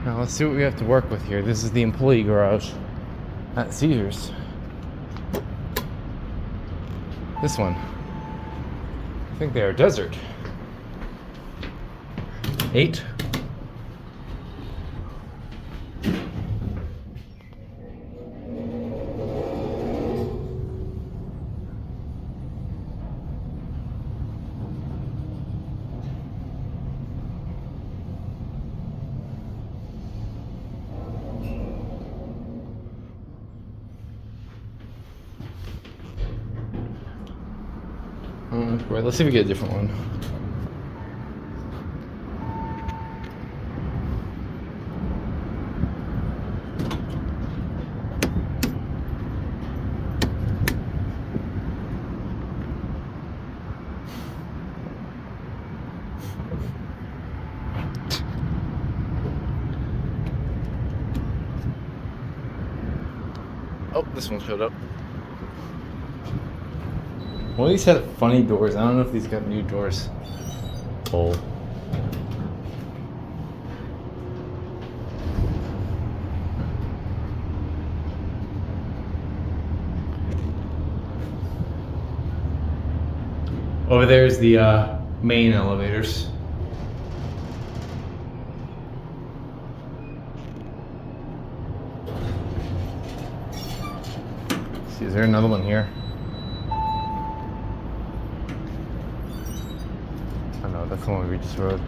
Now let's see what we have to work with here. This is the employee garage at Caesars. This one. I think they are desert. 8. Right, let's see if we get a different one. Oh, this one showed up. Well, these had funny doors. I don't know if these got new doors. Oh. Over there is the main elevators. Let's see, is there another one here? Oh no, that's the one we just rode.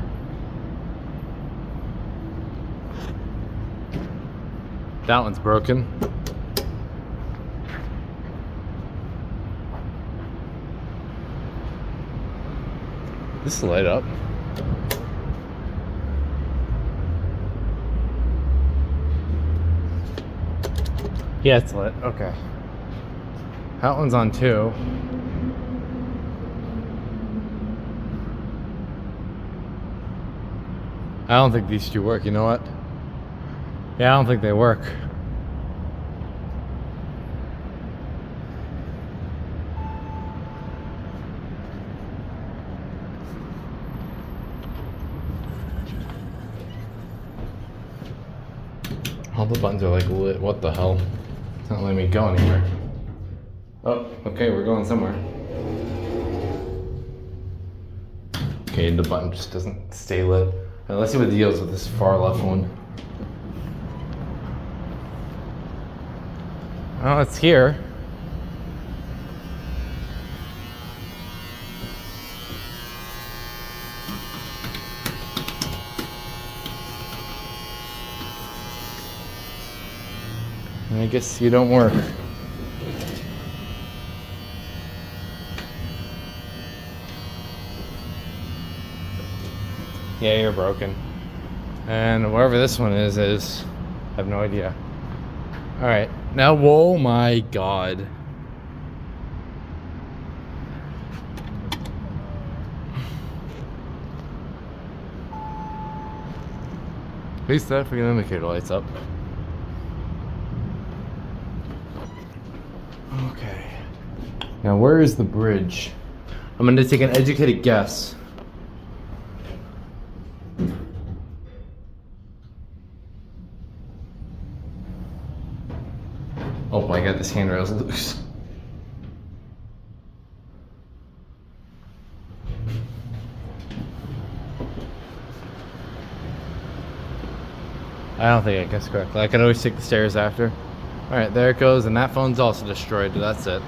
That one's broken. This is light up. Yeah, it's lit. Okay. That one's on 2. I don't think these two work. You know what? Yeah, I don't think they work. All the buttons are like lit. What the hell? It's not letting me go anywhere. Oh, okay, we're going somewhere. Okay, the button just doesn't stay lit. Now let's see what the deal is with this far left one. Oh, it's here. I guess you don't work. Yeah, you're broken. And wherever this one is, I have no idea. Alright, now, whoa my god. At least that freaking indicator lights up. Okay. Now where is the bridge? I'm gonna take an educated guess. Oh my god, this handrail's loose. I don't think I guessed correctly. I can always take the stairs after. Alright, there it goes, and that phone's also destroyed, but that's it.